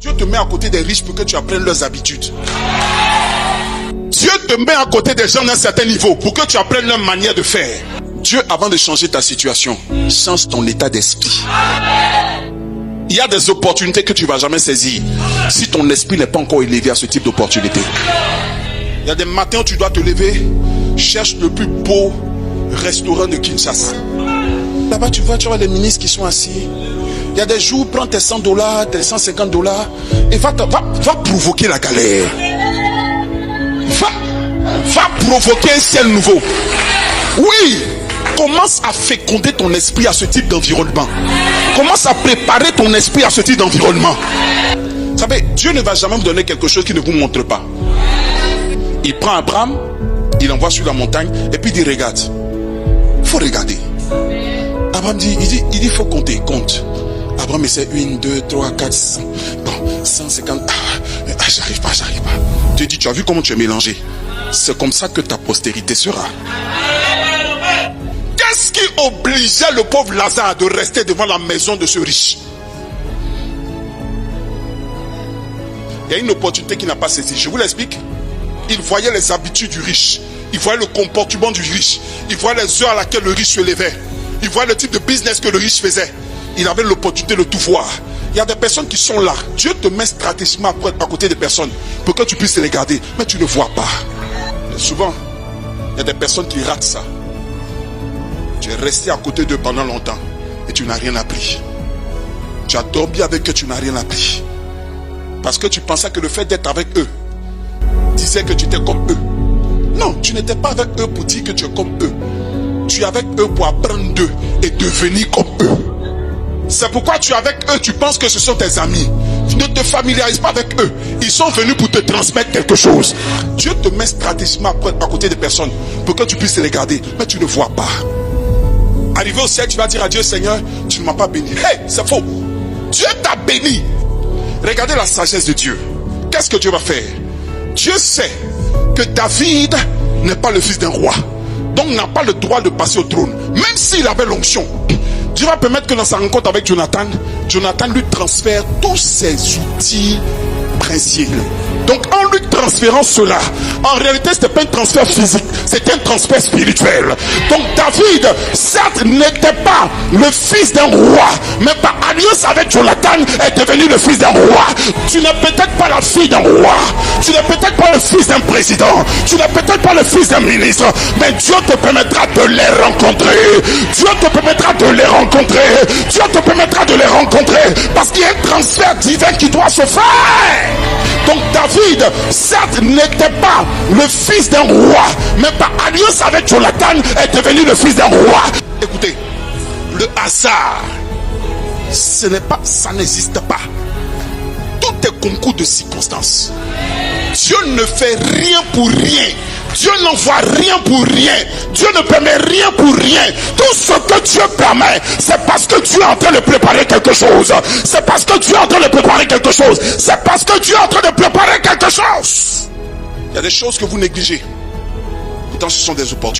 Dieu te met à côté des riches pour que tu apprennes leurs habitudes. Dieu te met à côté des gens d'un certain niveau pour que tu apprennes leur manière de faire. Dieu, avant de changer ta situation, change ton état d'esprit. Il y a des opportunités que tu ne vas jamais saisir si ton esprit n'est pas encore élevé à ce type d'opportunité. Il y a des matins où tu dois te lever, cherche le plus beau restaurant de Kinshasa. Là-bas, tu vois les ministres qui sont assis. Il y a des jours, prends tes $100, tes $150 et va provoquer la galère. Va provoquer un ciel nouveau. Oui, commence à féconder ton esprit à ce type d'environnement. Commence à préparer ton esprit à ce type d'environnement. Vous savez, Dieu ne va jamais vous donner quelque chose qu'il ne vous montre pas. Il prend Abraham, il l'envoie sur la montagne et puis il dit regarde. Il faut regarder. Abraham dit, il dit faut compter, compte. Abraham essaie 1, 2, 3, 4, 100. Bon, 150. J'arrive pas. Dieu dit, tu as vu comment tu es mélangé? C'est comme ça que ta postérité sera. Qu'est-ce qui obligeait le pauvre Lazare de rester devant la maison de ce riche? Il y a une opportunité qu'il n'a pas saisie. Je vous l'explique. Il voyait les habitudes du riche. Il voyait le comportement du riche. Il voyait les heures à laquelle le riche se levait. Il voyait le type de business que le riche faisait. Il avait l'opportunité de tout voir. Il y a des personnes qui sont là. Dieu te met stratégiquement à côté des personnes pour que tu puisses les regarder. Mais tu ne vois pas. Et souvent, il y a des personnes qui ratent ça. Tu es resté à côté d'eux pendant longtemps et tu n'as rien appris. Tu as dormi avec eux, tu n'as rien appris. Parce que tu pensais que le fait d'être avec eux disait que tu étais comme eux. Non, tu n'étais pas avec eux pour dire que tu es comme eux. Tu es avec eux pour apprendre d'eux et devenir comme eux. C'est pourquoi tu es avec eux, tu penses que ce sont tes amis. Ne te familiarise pas avec eux. Ils sont venus pour te transmettre quelque chose. Dieu te met stratégiquement à côté des personnes pour que tu puisses les regarder, mais tu ne vois pas. Arrivé au ciel, tu vas dire à Dieu, Seigneur, tu ne m'as pas béni. Hey, c'est faux. Dieu t'a béni. Regardez la sagesse de Dieu. Qu'est-ce que Dieu va faire? Dieu sait que David n'est pas le fils d'un roi, donc n'a pas le droit de passer au trône. Même s'il avait l'onction, Dieu va permettre que dans sa rencontre avec Jonathan lui transfère tous ses outils princiers. Donc en lui transférant cela, en réalité ce n'était pas un transfert physique, c'était un transfert spirituel. Donc David, certes, n'était pas le fils d'un roi, mais par alliance avec Jonathan est devenu le fils d'un roi. Tu n'es peut-être pas la fille d'un roi, tu n'es peut-être pas le fils d'un président, tu n'es peut-être pas le fils d'un ministre, mais Dieu te permettra de les rencontrer. Dieu te permettra de les rencontrer. Dieu te permettra de les rencontrer parce qu'il y a un transfert divin qui doit se faire. Donc David, certes, n'était pas le fils d'un roi, mais par alliance avec Jonathan est devenu le fils d'un roi. Écoutez, le hasard, ça n'existe pas. Tout est concours de circonstances. Dieu ne fait rien pour rien. Dieu n'envoie rien pour rien. Dieu ne permet rien pour rien. Tout ce que Dieu permet, c'est parce que Dieu est en train de préparer quelque chose. C'est parce que Dieu est en train de préparer quelque chose. C'est parce que Dieu est en train de préparer quelque chose. Il y a des choses que vous négligez. Pourtant, ce sont des opportunités.